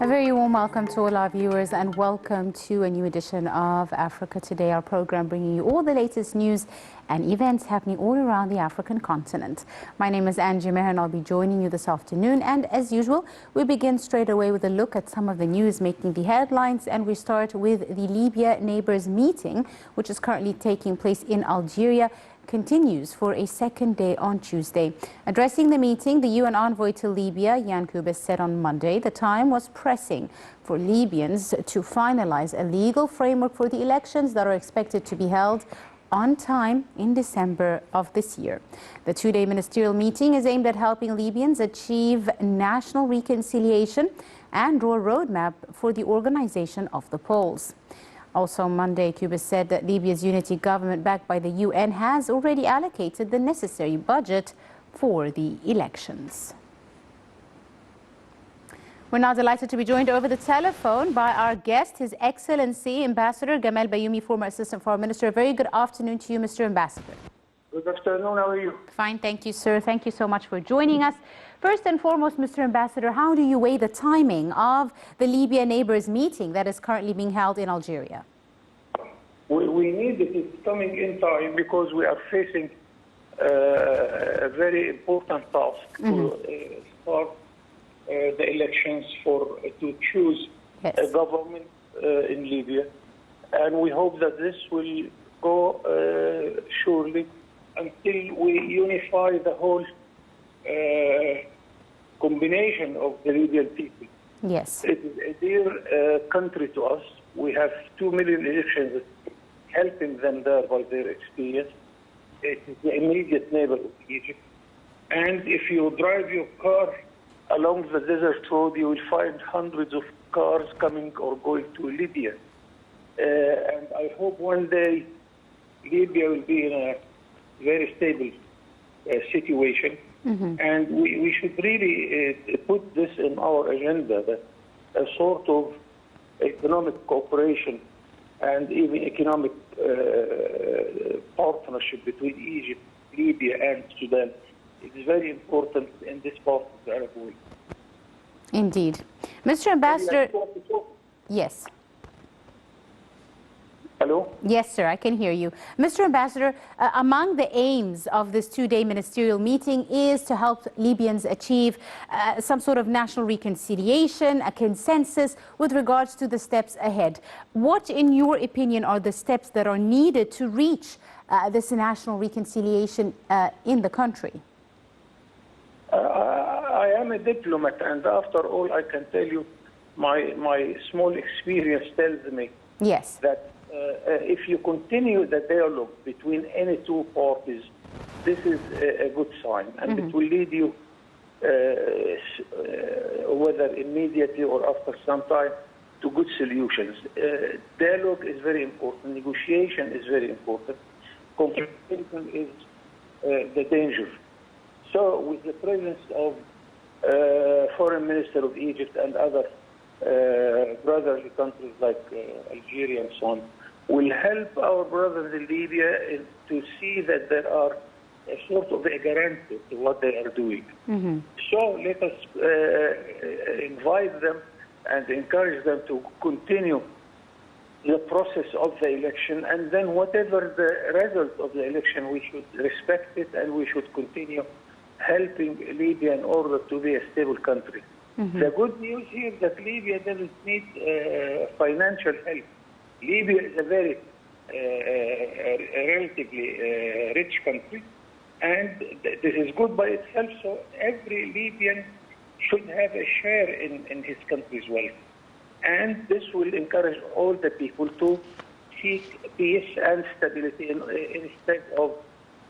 A very warm welcome to all our viewers and welcome to a new edition of Africa Today, our program bringing you all the latest news and events happening all around the African continent. My name is Angie Meher and I'll be joining you this afternoon, and as usual we begin straight away with a look at some of the news making the headlines, and we start with the Libya neighbors meeting which is currently taking place in Algeria. Continues for a second day on Tuesday. Addressing the meeting, the UN envoy to Libya, Jan Kubis, said on Monday the time was pressing for Libyans to finalize a legal framework for the elections that are expected to be held on time in December of this year. The two-day ministerial meeting is aimed at helping Libyans achieve national reconciliation and draw a roadmap for the organization of the polls. Also on Monday, Kubis said that Libya's unity government, backed by the UN, has already allocated the necessary budget for the elections. We're now delighted to be joined over the telephone by our guest, His Excellency Ambassador Gamal Bayoumi, former Assistant Foreign Minister. A very good afternoon to you, Mr. Ambassador. Good afternoon, how are you? Fine, thank you, sir. Thank you so much for joining us. First and foremost, Mr. Ambassador, how do you weigh the timing of the Libya neighbors meeting that is currently being held in Algeria? We need it. It's coming in time because we are facing a very important task to start the elections to choose a government in Libya. And we hope that this will go surely until we unify the whole combination of the Libyan people. Yes. It is a dear country to us. We have 2 million Egyptians helping them there by their experience. It is the immediate neighbor of Egypt. And if you drive your car along the desert road, you will find hundreds of cars coming or going to Libya. And I hope one day Libya will be in a very stable situation. And we should really put this in our agenda, that a sort of economic cooperation and even economic partnership between Egypt, Libya and Sudan is very important in this part of the Arab world. Indeed. Mr. Ambassador, yes. Hello? Yes, sir, I can hear you. Mr. Ambassador, among the aims of this two-day ministerial meeting is to help Libyans achieve some sort of national reconciliation, a consensus with regards to the steps ahead. What, in your opinion, are the steps that are needed to reach this national reconciliation in the country? I am a diplomat, and after all, I can tell you my small experience tells me that if you continue the dialogue between any two parties, this is a good sign, and it will lead you, whether immediately or after some time, to good solutions. Dialogue is very important. Negotiation is very important. Confrontation is the danger. So, with the presence of Foreign Minister of Egypt and other brotherly countries like Algeria and so on, will help our brothers in Libya to see that there are a sort of a guarantee to what they are doing. So let us invite them and encourage them to continue the process of the election, and then whatever the result of the election, we should respect it and we should continue helping Libya in order to be a stable country. The good news here is that Libya doesn't need financial help. Libya is a very relatively rich country, and this is good by itself, so every Libyan should have a share in his country's wealth. And this will encourage all the people to seek peace and stability instead of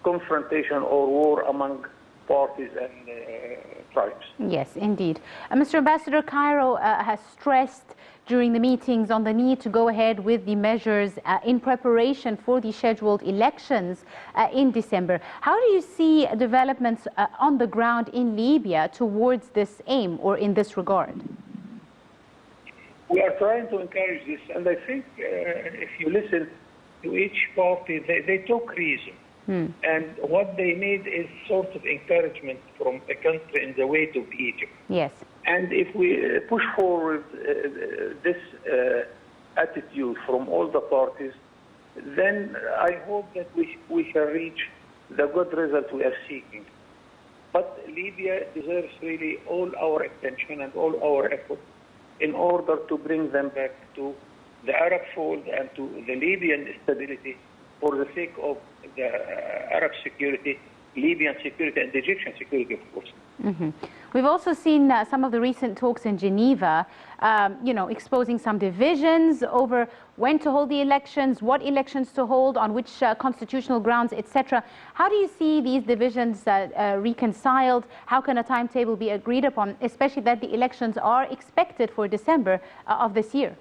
confrontation or war among parties and tribes. Yes, indeed. Mr. Ambassador, Cairo has stressed during the meetings on the need to go ahead with the measures in preparation for the scheduled elections in December. How do you see developments on the ground in Libya towards this aim or in this regard? We are trying to encourage this, and I think if you listen to each party, they took reason. And what they need is sort of encouragement from a country in the way to Egypt. Yes. And if we push forward this attitude from all the parties, then I hope that we can reach the good result we are seeking. But Libya deserves really all our attention and all our effort in order to bring them back to the Arab fold and to the Libyan stability for the sake of the Arab security, Libyan security, and Egyptian security, of course. Mm-hmm. We've also seen some of the recent talks in Geneva, exposing some divisions over when to hold the elections, what elections to hold, on which constitutional grounds, etc. How do you see these divisions reconciled? How can a timetable be agreed upon, especially that the elections are expected for December of this year?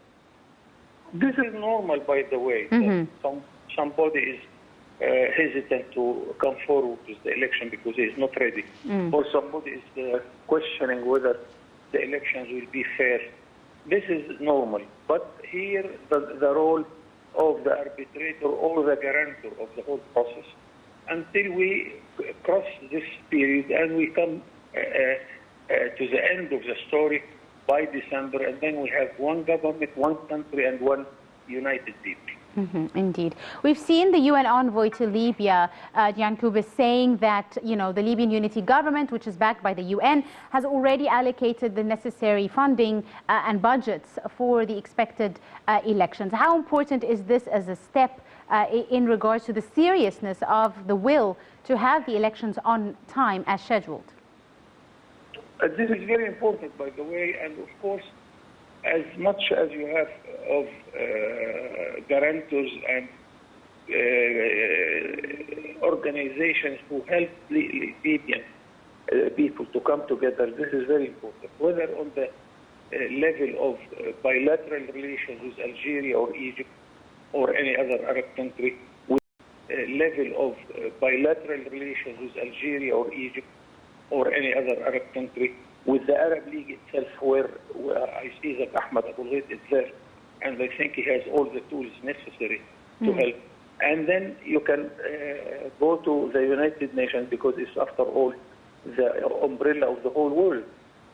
This is normal, by the way. Somebody is hesitant to come forward with the election because he is not ready, or somebody is questioning whether the elections will be fair. This is normal. But here, the role of the arbitrator or the guarantor of the whole process, until we cross this period and we come to the end of the story by December, and then we have one government, one country, and one united people. Indeed. We've seen the UN envoy to Libya, Jan Kubis, saying that, the Libyan unity government, which is backed by the UN, has already allocated the necessary funding and budgets for the expected elections. How important is this as a step in regards to the seriousness of the will to have the elections on time as scheduled? This is very important, by the way, and of course, as much as you have of guarantors and organizations who help Libyan people to come together, this is very important. Whether on the level of bilateral relations with Algeria or Egypt or any other Arab country, with level of bilateral relations with Algeria or Egypt or any other Arab country, with the Arab League itself, where I see that Ahmed Abul Gheit is there, and I think he has all the tools necessary to help. And then you can go to the United Nations, because it's, after all, the umbrella of the whole world.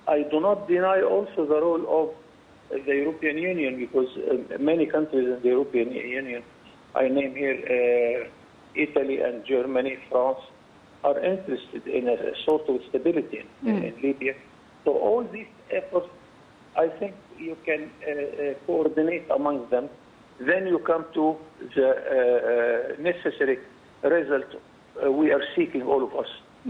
I do not deny also the role of the European Union, because many countries in the European Union, I name here Italy and Germany, France, are interested in a sort of stability in Libya. So all these efforts, I think you can coordinate among them. Then you come to the necessary result we are seeking, all of us,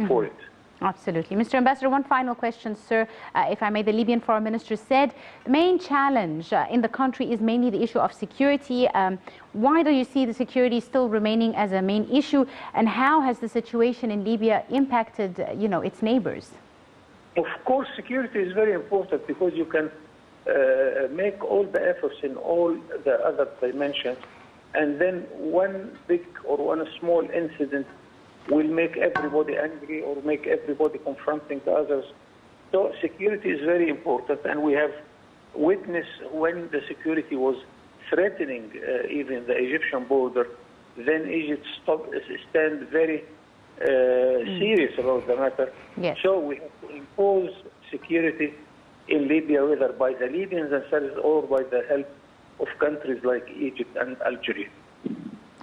for it. Absolutely. Mr. Ambassador, one final question, sir. If I may, the Libyan foreign minister said the main challenge in the country is mainly the issue of security. Why do you see the security still remaining as a main issue, and how has the situation in Libya impacted, its neighbors? Of course, security is very important, because you can make all the efforts in all the other dimensions, and then one big or one small incident will make everybody angry or make everybody confronting the others. So security is very important, and we have witnessed when the security was threatening even the Egyptian border, then Egypt stand very serious about the matter. Yes. So we have to impose security in Libya, whether by the Libyans themselves or by the help of countries like Egypt and Algeria.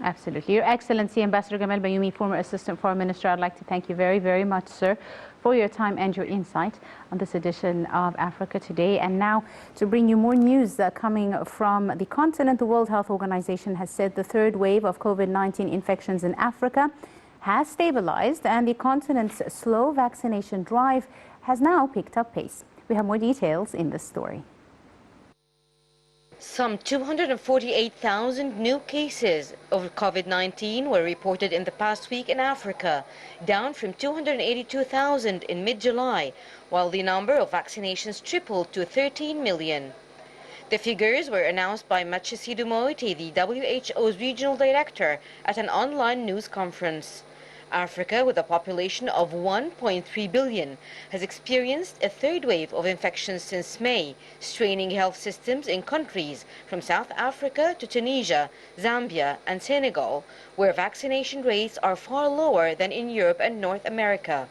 Absolutely. Your Excellency, Ambassador Gamal Bayoumi, former Assistant Foreign Minister, I'd like to thank you very, very much, sir, for your time and your insight on this edition of Africa Today. And now, to bring you more news coming from the continent, the World Health Organization has said the third wave of COVID-19 infections in Africa has stabilized, and the continent's slow vaccination drive has now picked up pace. We have more details in this story. Some 248,000 new cases of COVID-19 were reported in the past week in Africa, down from 282,000 in mid-July, while the number of vaccinations tripled to 13 million. The figures were announced by Matshidiso Moeti, the WHO's regional director, at an online news conference. Africa, with a population of 1.3 billion, has experienced a third wave of infections since May, straining health systems in countries from South Africa to Tunisia, Zambia and Senegal, where vaccination rates are far lower than in Europe and North America.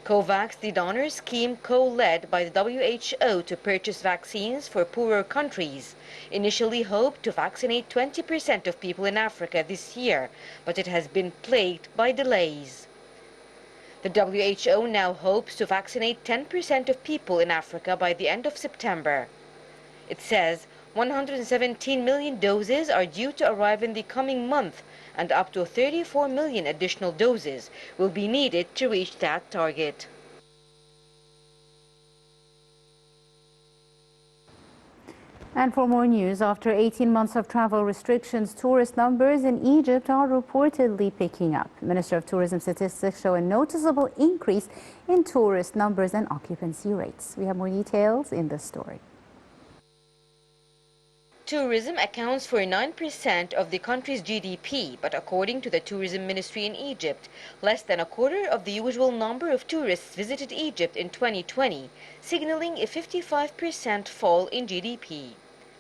COVAX, the donor scheme co-led by the WHO to purchase vaccines for poorer countries, initially hoped to vaccinate 20% of people in Africa this year, but it has been plagued by delays. The WHO now hopes to vaccinate 10% of people in Africa by the end of September. It says 117 million doses are due to arrive in the coming month, and up to 34 million additional doses will be needed to reach that target. And for more news, after 18 months of travel restrictions, tourist numbers in Egypt are reportedly picking up. Minister of Tourism statistics show a noticeable increase in tourist numbers and occupancy rates. We have more details in this story. Tourism accounts for 9% of the country's GDP, but according to the Tourism Ministry in Egypt, less than a quarter of the usual number of tourists visited Egypt in 2020, signaling a 55% fall in GDP.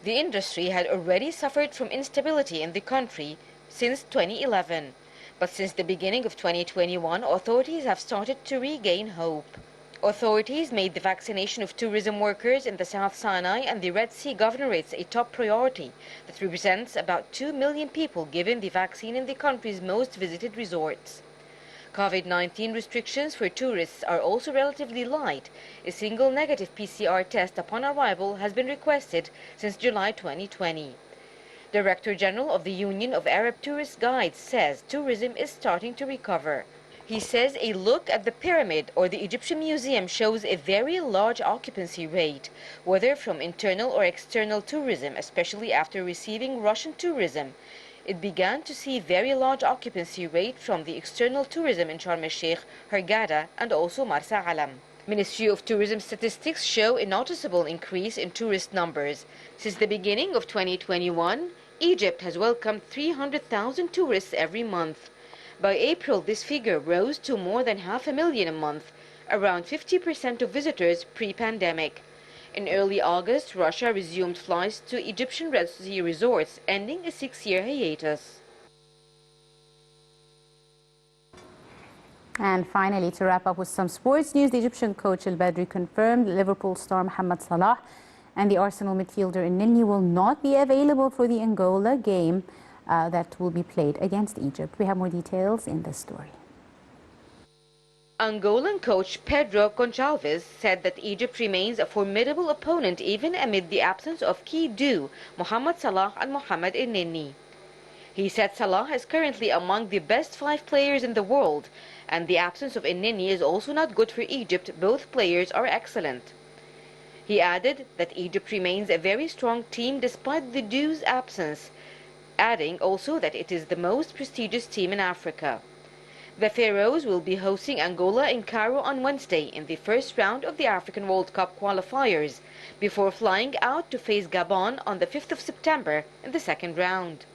The industry had already suffered from instability in the country since 2011, but since the beginning of 2021, authorities have started to regain hope. Authorities made the vaccination of tourism workers in the South Sinai and the Red Sea governorates a top priority that represents about 2 million people given the vaccine in the country's most visited resorts. COVID-19 restrictions for tourists are also relatively light. A single negative PCR test upon arrival has been requested since July 2020. Director General of the Union of Arab Tourist Guides says tourism is starting to recover. He says a look at the pyramid or the Egyptian Museum shows a very large occupancy rate, whether from internal or external tourism, especially after receiving Russian tourism. It began to see very large occupancy rate from the external tourism in Sharm el-Sheikh, Hurghada, and also Marsa Alam. Ministry of Tourism statistics show a noticeable increase in tourist numbers. Since the beginning of 2021, Egypt has welcomed 300,000 tourists every month. By April, this figure rose to more than 500,000 a month, around 50% of visitors pre-pandemic. In early August, Russia resumed flights to Egyptian Red Sea resorts, ending a 6-year hiatus. And finally, to wrap up with some sports news, the Egyptian coach El Badri confirmed Liverpool star Mohamed Salah and the Arsenal midfielder Elneny will not be available for the Angola game that will be played against Egypt. We have more details in this story. Angolan coach Pedro Gonçalves said that Egypt remains a formidable opponent even amid the absence of key duo Mohamed Salah and Mohamed Elneny. He said Salah is currently among the best 5 players in the world, and the absence of Elneny is also not good for Egypt. Both players are excellent. He added that Egypt remains a very strong team despite the duo's absence, adding also that it is the most prestigious team in Africa. The Pharaohs will be hosting Angola in Cairo on Wednesday in the first round of the African World Cup qualifiers, before flying out to face Gabon on the 5th of September in the second round.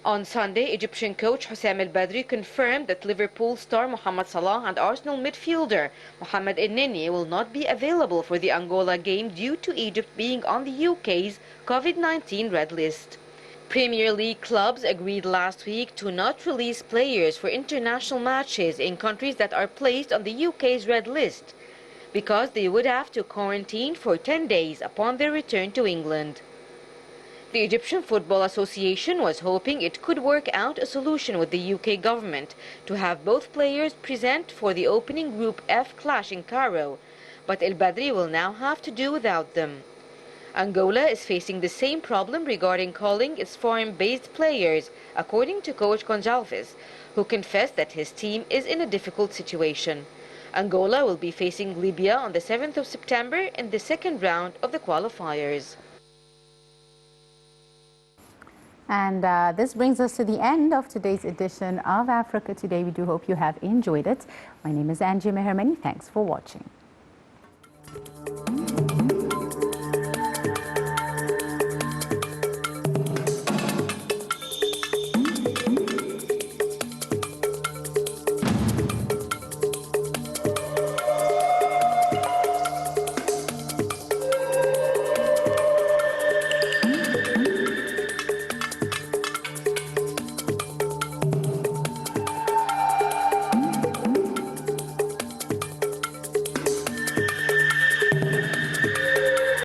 On Sunday, Egyptian coach Hussam El Badri confirmed that Liverpool star Mohamed Salah and Arsenal midfielder Mohamed Elneny will not be available for the Angola game due to Egypt being on the UK's COVID-19 red list. Premier League clubs agreed last week to not release players for international matches in countries that are placed on the UK's red list, because they would have to quarantine for 10 days upon their return to England. The Egyptian Football Association was hoping it could work out a solution with the UK government to have both players present for the opening Group F clash in Cairo, but El Badri will now have to do without them. Angola is facing the same problem regarding calling its foreign-based players, according to coach Gonçalves, who confessed that his team is in a difficult situation. Angola will be facing Libya on the 7th of September in the second round of the qualifiers. And this brings us to the end of today's edition of Africa Today. We do hope you have enjoyed it. My name is Angie Meher. Many thanks for watching.